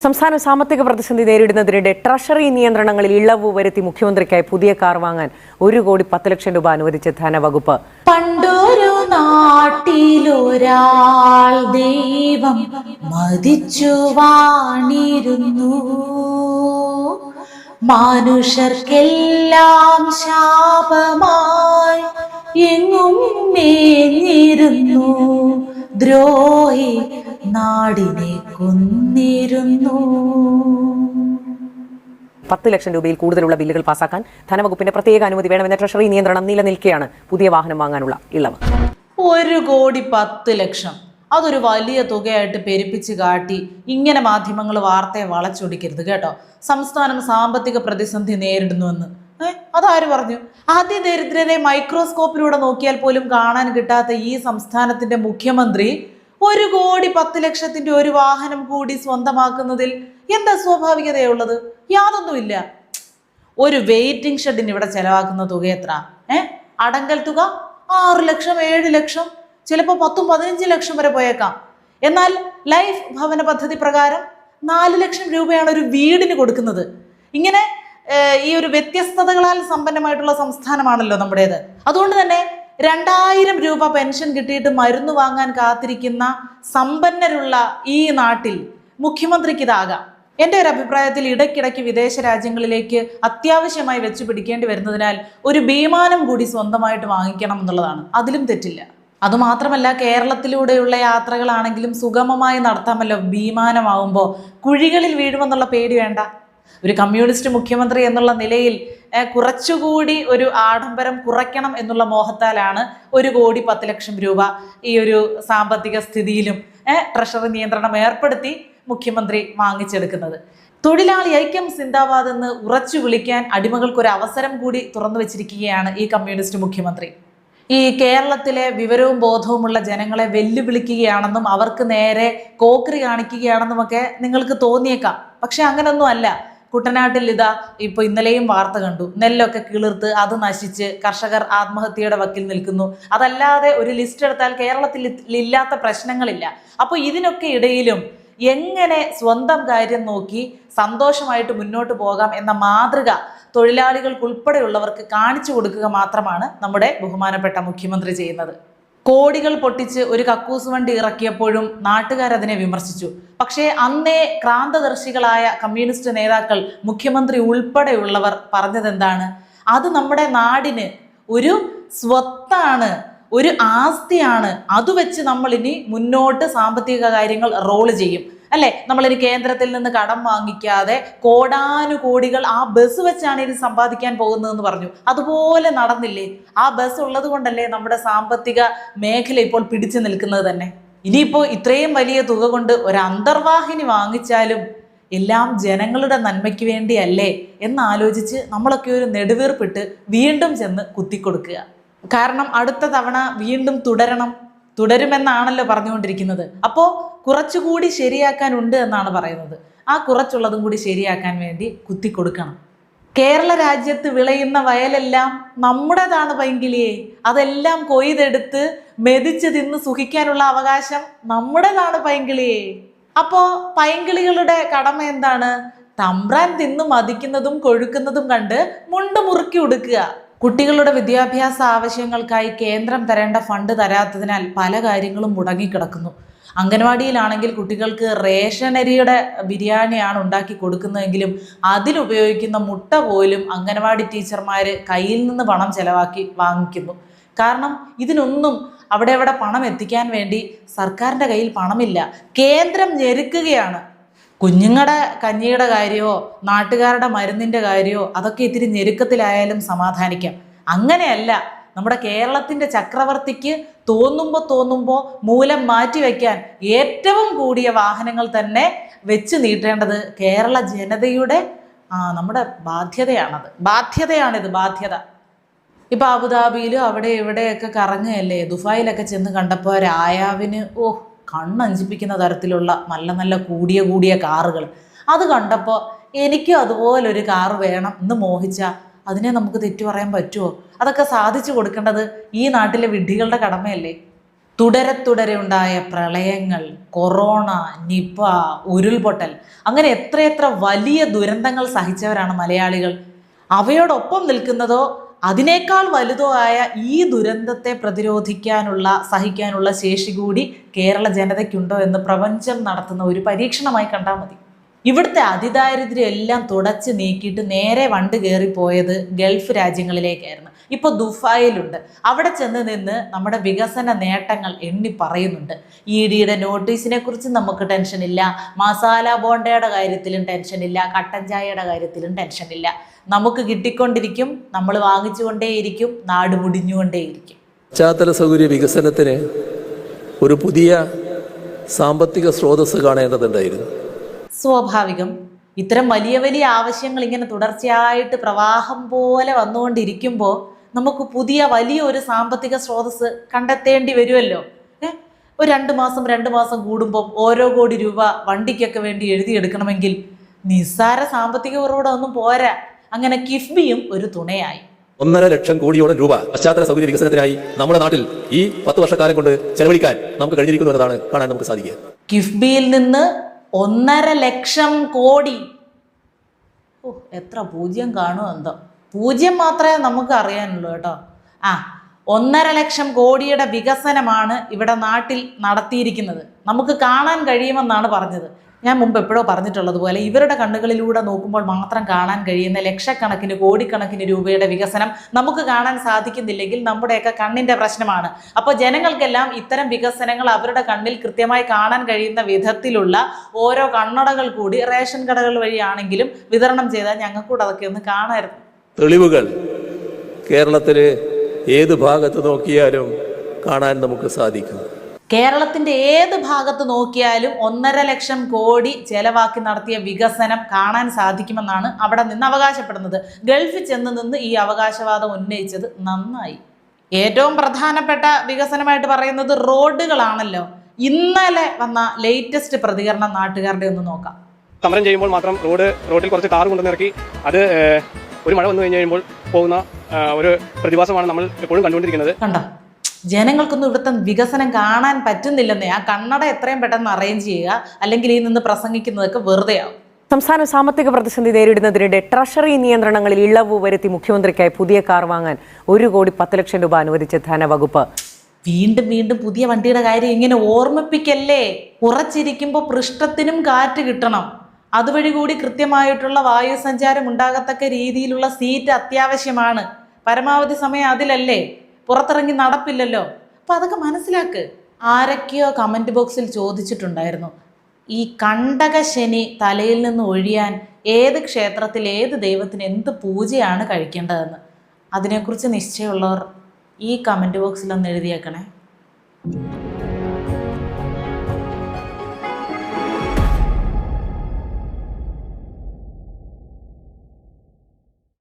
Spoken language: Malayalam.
സംസ്ഥാന സാമ്പത്തിക പ്രതിസന്ധി നേരിടുന്നതിനിടെ ട്രഷറി നിയന്ത്രണങ്ങളിൽ ഇളവ് വരുത്തി മുഖ്യമന്ത്രിക്കായി പുതിയ കാർ വാങ്ങാൻ 1,10,00,000 രൂപ അനുവദിച്ച ധനവകുപ്പ്. പണ്ടൊരു നാട്ടിലൊരാൾ ദൈവം മതിച്ചു വാണിരുന്നു, മനുഷ്യർക്കെല്ലാം ശാപമായി എങ്ങും മേഞ്ഞിരുന്നു, ദ്രോഹി നാടിനെ കൊന്നിരുന്നു. 10 ലക്ഷം രൂപയിൽ കൂടുതലുള്ള ബില്ലുകൾ പാസാക്കാൻ ധനവകുപ്പിന്റെ പ്രത്യേക അനുമതി വേണമെന്ന ട്രഷറി നിയന്ത്രണം നിലനിൽക്കെയാണ് പുതിയ വാഹനം വാങ്ങാനുള്ള ഇളവ്. 1,10,00,000 അതൊരു വലിയ തുകയായിട്ട് പെരുപ്പിച്ച് കാട്ടി ഇങ്ങനെ മാധ്യമങ്ങൾ വാർത്തയെ വളച്ചൊടിക്കരുത് കേട്ടോ. സംസ്ഥാനം സാമ്പത്തിക പ്രതിസന്ധി നേരിടുന്നുവെന്ന് അതാര് പറഞ്ഞു? അതിദരിദ്രരെ മൈക്രോസ്കോപ്പിലൂടെ നോക്കിയാൽ പോലും കാണാൻ കിട്ടാത്ത ഈ സംസ്ഥാനത്തിന്റെ മുഖ്യമന്ത്രി 1,10,00,000 ഒരു വാഹനം കൂടി സ്വന്തമാക്കുന്നതിൽ എന്താ സ്വാഭാവികതയുള്ളത്? യാതൊന്നുമില്ല. ഒരു വെയിറ്റിംഗ് ഷെഡിന് ഇവിടെ ചെലവാക്കുന്ന തുക എത്ര? അടങ്കൽ തുക 6 ലക്ഷം, 7 ലക്ഷം, ചിലപ്പോൾ 10-15 ലക്ഷം വരെ പോയേക്കാം. എന്നാൽ ലൈഫ് ഭവന പദ്ധതി പ്രകാരം 4 ലക്ഷം രൂപയാണ് ഒരു വീടിന് കൊടുക്കുന്നത്. ഇങ്ങനെ ഈ ഒരു വ്യത്യസ്തതകളാൽ സമ്പന്നമായിട്ടുള്ള സംസ്ഥാനമാണല്ലോ നമ്മുടേത്. അതുകൊണ്ട് തന്നെ 2,000 രൂപ പെൻഷൻ കിട്ടിയിട്ട് മരുന്ന് വാങ്ങാൻ കാത്തിരിക്കുന്ന സമ്പന്നരുള്ള ഈ നാട്ടിൽ മുഖ്യമന്ത്രിക്ക് ഇതാകാം. എൻ്റെ ഒരു അഭിപ്രായത്തിൽ ഇടയ്ക്കിടയ്ക്ക് വിദേശ രാജ്യങ്ങളിലേക്ക് അത്യാവശ്യമായി വെച്ച് പിടിക്കേണ്ടി വരുന്നതിനാൽ ഒരു വിമാനം കൂടി സ്വന്തമായിട്ട് വാങ്ങിക്കണം എന്നുള്ളതാണ്. അതിലും തെറ്റില്ല. അതുമാത്രമല്ല, കേരളത്തിലൂടെയുള്ള യാത്രകളാണെങ്കിലും സുഗമമായി നടത്താമല്ലോ വിമാനമാവുമ്പോൾ. കുഴികളിൽ വീഴുമെന്നുള്ള പേടി വേണ്ട. ഒരു കമ്മ്യൂണിസ്റ്റ് മുഖ്യമന്ത്രി എന്നുള്ള നിലയിൽ കുറച്ചുകൂടി ഒരു ആഡംബരം കുറയ്ക്കണം എന്നുള്ള മോഹത്താലാണ് 1,10,00,000 രൂപ ഈ ഒരു സാമ്പത്തിക സ്ഥിതിയിലും ട്രഷറി നിയന്ത്രണം ഏർപ്പെടുത്തി മുഖ്യമന്ത്രി വാങ്ങിച്ചെടുക്കുന്നത്. തൊഴിലാളി ഐക്യം സിന്ദാബാദ് എന്ന് ഉറച്ചു വിളിക്കാൻ അടിമകൾക്കൊരു അവസരം കൂടി തുറന്നു വെച്ചിരിക്കുകയാണ് ഈ കമ്മ്യൂണിസ്റ്റ് മുഖ്യമന്ത്രി. ഈ കേരളത്തിലെ വിവരവും ബോധവുമുള്ള ജനങ്ങളെ വെല്ലുവിളിക്കുകയാണെന്നും അവർക്ക് നേരെ കോക്രി കാണിക്കുകയാണെന്നുമൊക്കെ നിങ്ങൾക്ക് തോന്നിയേക്കാം. പക്ഷെ അങ്ങനൊന്നും അല്ല. കുട്ടനാട്ടിൽ ഇതാ ഇപ്പോൾ ഇന്നലെയും വാർത്ത കണ്ടു. നെല്ലൊക്കെ കിളിർത്ത് അത് നശിച്ച് കർഷകർ ആത്മഹത്യയുടെ വക്കിൽ നിൽക്കുന്നു. അതല്ലാതെ ഒരു ലിസ്റ്റ് എടുത്താൽ കേരളത്തിൽ ഇല്ലാത്ത പ്രശ്നങ്ങളില്ല. അപ്പോൾ ഇതിനൊക്കെ ഇടയിലും എങ്ങനെ സ്വന്തം കാര്യം നോക്കി സന്തോഷമായിട്ട് മുന്നോട്ട് പോകാം എന്ന മാതൃക തൊഴിലാളികൾക്കുൾപ്പെടെയുള്ളവർക്ക് കാണിച്ചു കൊടുക്കുക മാത്രമാണ് നമ്മുടെ ബഹുമാനപ്പെട്ട മുഖ്യമന്ത്രി ചെയ്യുന്നത്. കോടികൾ പൊട്ടിച്ച് ഒരു കക്കൂസ് വണ്ടി ഇറക്കിയപ്പോഴും നാട്ടുകാരതിനെ വിമർശിച്ചു. പക്ഷേ അന്നേ ക്രാന്തദർശികളായ കമ്മ്യൂണിസ്റ്റ് നേതാക്കൾ, മുഖ്യമന്ത്രി ഉൾപ്പെടെയുള്ളവർ പറഞ്ഞതെന്താണ്? അത് നമ്മുടെ നാടിന് ഒരു സ്വത്താണ്, ഒരു ആസ്തിയാണ്. അത് വെച്ച് നമ്മൾ ഇനി മുന്നോട്ട് സാമ്പത്തിക കാര്യങ്ങൾ റോള് ചെയ്യും, അല്ലെ? നമ്മളിനി കേന്ദ്രത്തിൽ നിന്ന് കടം വാങ്ങിക്കാതെ കോടാനുകോടികൾ ആ ബസ് വെച്ചാണ് ഇനി സമ്പാദിക്കാൻ പോകുന്നതെന്ന് പറഞ്ഞു. അതുപോലെ നടന്നില്ലേ? ആ ബസ് ഉള്ളത് കൊണ്ടല്ലേ നമ്മുടെ സാമ്പത്തിക മേഖല ഇപ്പോൾ പിടിച്ചു നിൽക്കുന്നത് തന്നെ. ഇനിയിപ്പോൾ ഇത്രയും വലിയ തുക കൊണ്ട് ഒരു അന്തർവാഹിനി വാങ്ങിച്ചാലും എല്ലാം ജനങ്ങളുടെ നന്മയ്ക്ക് വേണ്ടിയല്ലേ എന്നാലോചിച്ച് നമ്മളൊക്കെ ഒരു നെടുവീർപ്പിട്ട് വീണ്ടും ചെന്ന് കുത്തിക്കൊടുക്കുക. കാരണം അടുത്ത തവണ വീണ്ടും തുടരുമെന്നാണല്ലോ പറഞ്ഞുകൊണ്ടിരിക്കുന്നത്. അപ്പോൾ കുറച്ചുകൂടി ശരിയാക്കാനുണ്ട് എന്നാണ് പറയുന്നത്. ആ കുറച്ചുള്ളതും കൂടി ശരിയാക്കാൻ വേണ്ടി കുത്തിക്കൊടുക്കണം. കേരള രാജ്യത്ത് വിളയുന്ന വയലെല്ലാം നമ്മുടേതാണ് പൈങ്കിളിയെ. അതെല്ലാം കൊയ്തെടുത്ത് മെതിച്ച് തിന്ന് സുഖിക്കാനുള്ള അവകാശം നമ്മുടേതാണ് പൈങ്കിളിയെ. അപ്പോൾ പൈങ്കിളികളുടെ കടമ എന്താണ്? തമ്പ്രാൻ തിന്ന് മതിക്കുന്നതും കൊഴുക്കുന്നതും കണ്ട് മുണ്ട് മുറുക്കി ഉടുക്കുക. കുട്ടികളുടെ വിദ്യാഭ്യാസ ആവശ്യങ്ങൾക്കായി കേന്ദ്രം തരേണ്ട ഫണ്ട് തരാത്തതിനാൽ പല കാര്യങ്ങളും മുടങ്ങിക്കിടക്കുന്നു. അംഗൻവാടിയിലാണെങ്കിൽ കുട്ടികൾക്ക് റേഷനരിയുടെ ബിരിയാണിയാണ് ഉണ്ടാക്കി കൊടുക്കുന്നതെങ്കിലും അതിലുപയോഗിക്കുന്ന മുട്ട പോലും അംഗൻവാടി ടീച്ചർമാർ കയ്യിൽ നിന്ന് പണം ചെലവാക്കി വാങ്ങിക്കുന്നു. കാരണം ഇതിനൊന്നും അവിടെ പണം എത്തിക്കാൻ വേണ്ടി സർക്കാരിൻ്റെ കയ്യിൽ പണമില്ല. കേന്ദ്രം ഞെരുക്കുകയാണ്. കുഞ്ഞുങ്ങളുടെ കഞ്ഞിയുടെ കാര്യമോ നാട്ടുകാരുടെ മരുന്നിൻ്റെ കാര്യമോ അതൊക്കെ ഇത്തിരി ഞെരുക്കത്തിലായാലും സമാധാനിക്കാം. അങ്ങനെയല്ല. നമ്മുടെ കേരളത്തിൻ്റെ ചക്രവർത്തിക്ക് തോന്നുമ്പോൾ മൂലം മാറ്റിവെക്കാൻ ഏറ്റവും കൂടിയ വാഹനങ്ങൾ തന്നെ വെച്ച് നീട്ടേണ്ടത് കേരള ജനതയുടെ നമ്മുടെ ബാധ്യതയാണിത്. ഇപ്പം അബുദാബിയിലും അവിടെ ഇവിടെയൊക്കെ കറങ്ങുകയല്ലേ. ദുബായിലൊക്കെ ചെന്ന് കണ്ടപ്പോൾ രായാവിന് കണ്ണഞ്ചിപ്പിക്കുന്ന തരത്തിലുള്ള നല്ല കൂടിയ കാറുകൾ അത് കണ്ടപ്പോൾ എനിക്കും അതുപോലൊരു കാറ് വേണം എന്ന് മോഹിച്ചാൽ അതിനെ നമുക്ക് തെറ്റു പറയാൻ പറ്റുമോ? അതൊക്കെ സാധിച്ചു കൊടുക്കേണ്ടത് ഈ നാട്ടിലെ വിഡ്ഢികളുടെ കടമയല്ലേ. തുടരെ ഉണ്ടായ പ്രളയങ്ങൾ, കൊറോണ, നിപ, ഉരുൾപൊട്ടൽ, അങ്ങനെ എത്രയെത്ര വലിയ ദുരന്തങ്ങൾ സഹിച്ചവരാണ് മലയാളികൾ. അവയോടൊപ്പം നിൽക്കുന്നതോ അതിനേക്കാൾ വലുതോ ആയ ഈ ദുരന്തത്തെ പ്രതിരോധിക്കാനുള്ള, സഹിക്കാനുള്ള ശേഷി കൂടി കേരള ജനതയ്ക്കുണ്ടോ എന്ന് പ്രപഞ്ചം നടത്തുന്ന ഒരു പരീക്ഷണമായി കണ്ടാൽ മതി. ഇവിടുത്തെ അതിദാരിദ്ര്യം എല്ലാം തുടച്ച് നീക്കിയിട്ട് നേരെ വണ്ട് കയറിപ്പോയത് ഗൾഫ് രാജ്യങ്ങളിലേക്കായിരുന്നു. ഇപ്പോൾ ദുബായിലുണ്ട്. അവിടെ ചെന്ന് നിന്ന് നമ്മുടെ വികസന നേട്ടങ്ങൾ എണ്ണി പറയുന്നുണ്ട്. EDയുടെ നോട്ടീസിനെ കുറിച്ച് നമുക്ക് ടെൻഷനില്ല, മസാല ബോണ്ടയുടെ കാര്യത്തിലും ടെൻഷനില്ല, കട്ടൻ ചായയുടെ കാര്യത്തിലും ടെൻഷനില്ല. നമുക്ക് കിട്ടിക്കൊണ്ടിരിക്കും, നമ്മൾ വാങ്ങിച്ചുകൊണ്ടേയിരിക്കും, നാട് മുടിഞ്ഞുകൊണ്ടേയിരിക്കും. പശ്ചാത്തല സൗകര്യ വികസനത്തിന് ഒരു പുതിയ സാമ്പത്തിക സ്രോതസ് കാണേണ്ടതുണ്ടായിരുന്നു. സ്വാഭാവികം. ഇത്തരം വലിയ വലിയ ആവശ്യങ്ങൾ ഇങ്ങനെ തുടർച്ചയായിട്ട് പ്രവാഹം പോലെ വന്നുകൊണ്ടിരിക്കുമ്പോൾ നമുക്ക് പുതിയ വലിയൊരു സാമ്പത്തിക സ്രോതസ് കണ്ടെത്തേണ്ടി വരുമല്ലോ. ഒരു 2 മാസം കൂടുമ്പോൾ ഓരോ കോടി രൂപ വണ്ടിക്കൊക്കെ വേണ്ടി എഴുതിയെടുക്കണമെങ്കിൽ നിസ്സാര സാമ്പത്തിക ഉറവിടം ഒന്നും പോരാ. അങ്ങനെ കിഫ്ബിയും ഒരു തുണയായി. 1.5 ലക്ഷം കോടിയോളം രൂപ പശ്ചാത്തല സൗകര്യ വികസനത്തിനായി നമ്മുടെ നാട്ടിൽ ഈ 10 വർഷക്കാലം കൊണ്ട് ചെലവഴിക്കാൻ നമുക്ക് കഴിഞ്ഞിരിക്കുന്നു എന്നതാണ് കാണാൻ നമുക്ക് സാധിക്കുക. കിഫ്ബിയിൽ നിന്ന് 1.5 ലക്ഷം കോടി. എത്ര പൂജ്യം കാണുമോ എന്തോ. പൂജ്യം മാത്രമേ നമുക്ക് അറിയാനുള്ളൂ കേട്ടോ. 1.5 ലക്ഷം കോടിയുടെ വികസനമാണ് ഇവിടെ നാട്ടിൽ നടത്തിയിരിക്കുന്നത്. നമുക്ക് കാണാൻ കഴിയുമെന്നാണ് പറഞ്ഞത്. ഞാൻ മുമ്പ് എപ്പോഴോ പറഞ്ഞിട്ടുള്ളതുപോലെ ഇവരുടെ കണ്ണുകളിലൂടെ നോക്കുമ്പോൾ മാത്രം കാണാൻ കഴിയുന്ന ലക്ഷക്കണക്കിന് കോടിക്കണക്കിന് രൂപയുടെ വികസനം നമുക്ക് കാണാൻ സാധിക്കുന്നില്ലെങ്കിൽ നമ്മുടെയൊക്കെ കണ്ണിൻ്റെ പ്രശ്നമാണ്. അപ്പോൾ ജനങ്ങൾക്കെല്ലാം ഇത്തരം വികസനങ്ങൾ അവരുടെ കണ്ണിൽ കൃത്യമായി കാണാൻ കഴിയുന്ന വിധത്തിലുള്ള ഓരോ കണ്ണടകൾ കൂടി റേഷൻ കടകൾ വഴിയാണെങ്കിലും വിതരണം ചെയ്താൽ ഞങ്ങൾക്കൂടെ അതൊക്കെ ഒന്ന് കാണാമായിരുന്നു. തെളിവുകൾ കേരളത്തിലെ ഏത് ഭാഗത്ത് നോക്കിയാലും കാണാൻ നമുക്ക് സാധിക്കും. കേരളത്തിന്റെ ഏത് ഭാഗത്ത് നോക്കിയാലും 1.5 ലക്ഷം കോടി ചെലവാക്കി നടത്തിയ വികസനം കാണാൻ സാധിക്കുമെന്നാണ് അവിടെ നിന്ന് അവകാശപ്പെടുന്നത്. ഗൾഫിൽ ചെന്ന് നിന്ന് ഈ അവകാശവാദം ഉന്നയിച്ചത് നന്നായി. ഏറ്റവും പ്രധാനപ്പെട്ട വികസനമായിട്ട് പറയുന്നത് റോഡുകളാണല്ലോ. ഇന്നലെ വന്ന ലേറ്റസ്റ്റ് പ്രതികരണം നാട്ടുകാരുടെ ഒന്ന് നോക്കാം. സമരം ചെയ്യുമ്പോൾ മാത്രം റോഡിൽ കുറച്ച് കാർ കൊണ്ടുവന്നിറക്കി അത് ഒരു മഴ വന്നു കഴിഞ്ഞ് കഴിയുമ്പോൾ പോകുന്ന ഒരു പ്രതിഭാസമാണ് നമ്മൾ എപ്പോഴും കണ്ടുകൊണ്ടിരിക്കുന്നത്. കണ്ടോ, ജനങ്ങൾക്കൊന്നും ഇവിടുത്തെ വികസനം കാണാൻ പറ്റുന്നില്ലെന്നേ. ആ കണ്ണട എത്രയും പെട്ടെന്ന് അറേഞ്ച് ചെയ്യുക, അല്ലെങ്കിൽ ഈ നിന്ന് പ്രസംഗിക്കുന്നതൊക്കെ വെറുതെയാവും. സംസ്ഥാന സാമ്പത്തിക പ്രതിസന്ധി നേരിടുന്നതിനിടെ ട്രഷറി നിയന്ത്രണങ്ങളിൽ ഇളവ് വരുത്തി മുഖ്യമന്ത്രിക്കായി പുതിയ കാർ വാങ്ങാൻ 1,10,00,000 രൂപ അനുവദിച്ച് ധനവകുപ്പ്. വീണ്ടും പുതിയ വണ്ടിയുടെ കാര്യം ഇങ്ങനെ ഓർമ്മിപ്പിക്കല്ലേ. ഉറച്ചിരിക്കുമ്പോൾ പൃഷ്ഠത്തിനും കാറ്റ് കിട്ടണം. അതുവഴി കൂടി കൃത്യമായിട്ടുള്ള വായു സഞ്ചാരം ഉണ്ടാകത്തക്ക രീതിയിലുള്ള സീറ്റ് അത്യാവശ്യമാണ്. പരമാവധി സമയം അതിലല്ലേ, പുറത്തിറങ്ങി നടപ്പില്ലല്ലോ. അപ്പം അതൊക്കെ മനസ്സിലാക്ക്. ആരൊക്കെയോ കമൻറ്റ് ബോക്സിൽ ചോദിച്ചിട്ടുണ്ടായിരുന്നു, ഈ കണ്ടകശനി തലയിൽ നിന്ന് ഒഴിയാൻ ഏത് ക്ഷേത്രത്തിൽ ഏത് ദൈവത്തിന് എന്ത് പൂജയാണ് കഴിക്കേണ്ടതെന്ന്. അതിനെക്കുറിച്ച് നിശ്ചയമുള്ളവർ ഈ കമൻറ്റ് ബോക്സിലൊന്ന് എഴുതിയേക്കണേ.